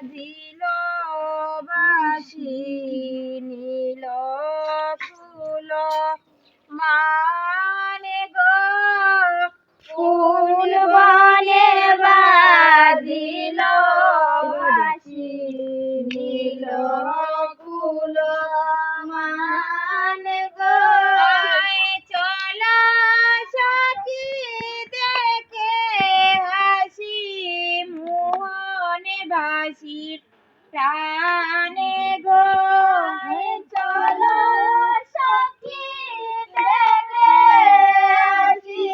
বাজিল বাঁশি নীল ফুল মানে গো ফুল বনে বাজিল বাঁশি নীল ফুল মানে গো চলো সখী দেখে হাসি মোহনে বাঁশির টানে গো চলো সখী দেখে হাসি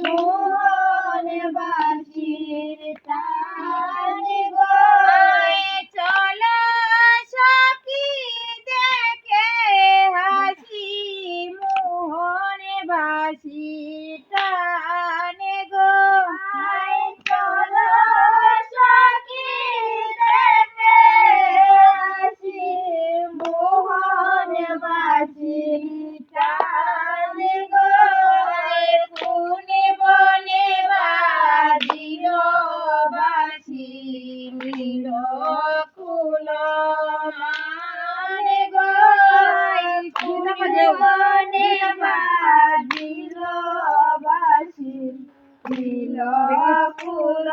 মোহনে বাঁশির টানে গো চলো সখী দেখে হাসি মোহনে বাঁশির টানে গো চলো সখী দেখে হাসি মোহনে বাঁশির টানে গো কোনে বনে বাজিল বাঁশি নীল ফুল মানে গো কোনে বনে বাজিল বাঁশি নীল ফুল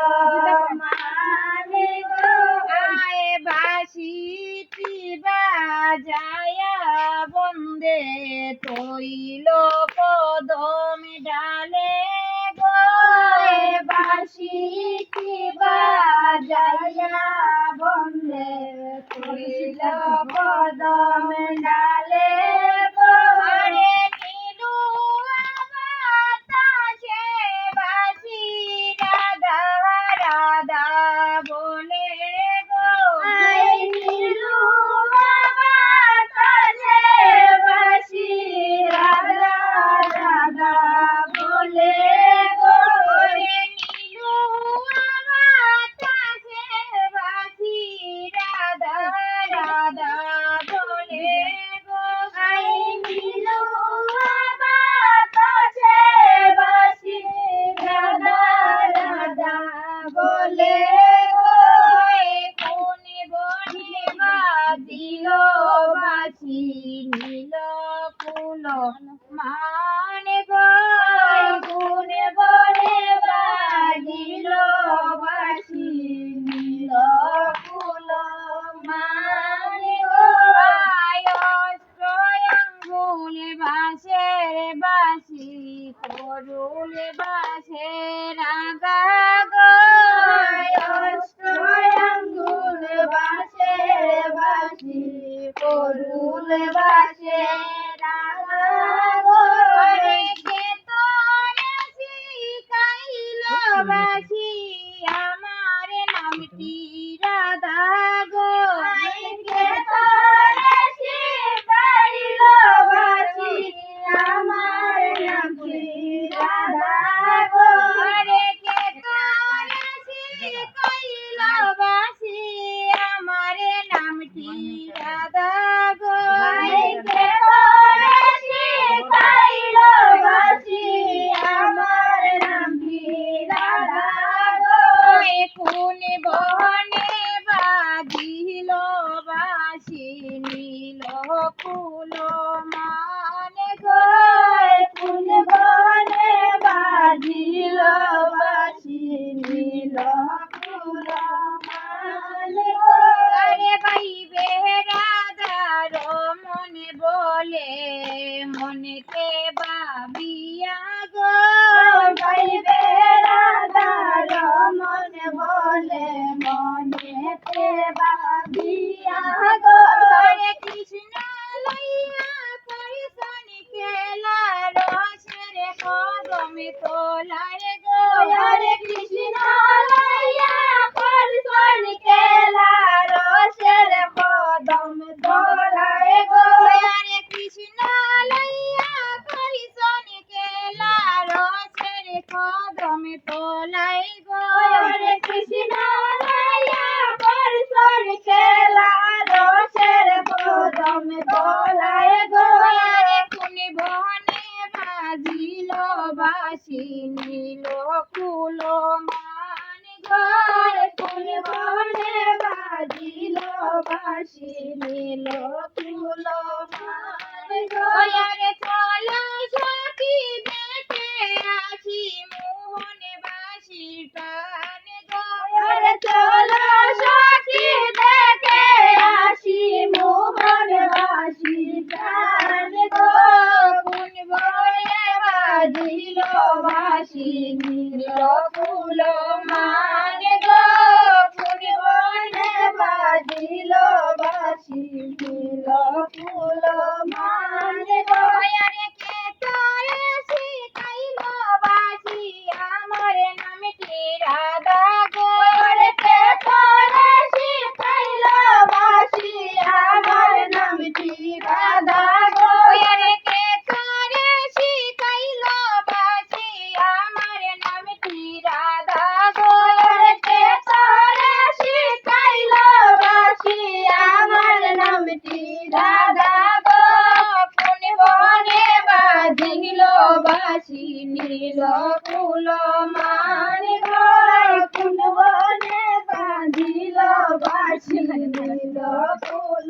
মানে গো আয় বাঁশিটি বাজায়া বন্দে তৈল কদম ডালে গো বাঁশিটি বাজায়া বন্দে তৈল কদম ডালে গো আরে নীলু বাতাসে বাঁশি রাধা রাধা বলে গো নীলু বাতাসে বাঁশি রাধা রাধা বলে গো নীলু বাতাসে বাঁশি রাধা রাধা বলে গো নীলু বাতাসে বাঁশি রাধা রাধা বলে গো কোনে বনে বাজিল বাঁশি নীল ফুল মানে গো কোনে বনে বাজিল বাঁশি নীল ফুল মানে গো অষ্টয়াঙ্গুল বাঁশের বাঁশি করুল বাঁশের আগা গো অষ্টয়াঙ্গুল বাঁশের বাঁশি করুল বাঁশের আগা গো কে তোরে শিখাইল বাঁশি আমার নামটি রাধা গো কে তোরে শিখাইল বাঁশি আমার নামটি রাধা গো কে তোরে শিখাইল বাঁশি আমার নামটি রাধা গো কে তোরে শিখাইল বাঁশি আমার নামটি রাধা গো কোনে বনে বাজিল বাঁশি নীল ফুল মানে গো কোনে বনে বাজিল বাঁশি নীল ফুল মানে গো বাইবে রাধার মনে বলে মনেতে ভাবিয়া গো বাইবে রাধার মনে বলে মনেতে ভাবিয়া গো কৃষ্ণ লইয়া করিসন খেলা রসের কদমে তোলায় গো কৃষ্ণ লইয়া করিসন খেলা রসের কদম তোলায় গো কৃষ্ণ লইয়া করিসন খেলা রসের কদম তোলায় গো কৃষ্ণ লইয়া করিসন খেলা বাজিল বাঁশি নীল ফুল মান গো ওরে চলো সখী দেখে আসি মোহন বাসি টান গো ওরে চলো সখী দেখে আসি মোহন বাঁশি টান গো কোন বনে বাজিল বাঁশি নীল ফুল মান গো কোন বনে বাজিল বাঁশি নীল ফুল মান গো ওরে কে তোরে শিখাইল বাসি আমার নামটি রাধা গো ওরে কে তোরে শিখাইল বাঁশি আমার নামটি রাধা গো ওরে কে তোরে শিখাইল বাসি আমার নামটি রাধা গো ওরে কে তোরে শিখাইল বাঁশি আমার নামটি রাধা গো কোন বনে বাজিল বাঁশি নীল ফুল মান গো কোন বনে বাজিল বাঁশি নীল ফুল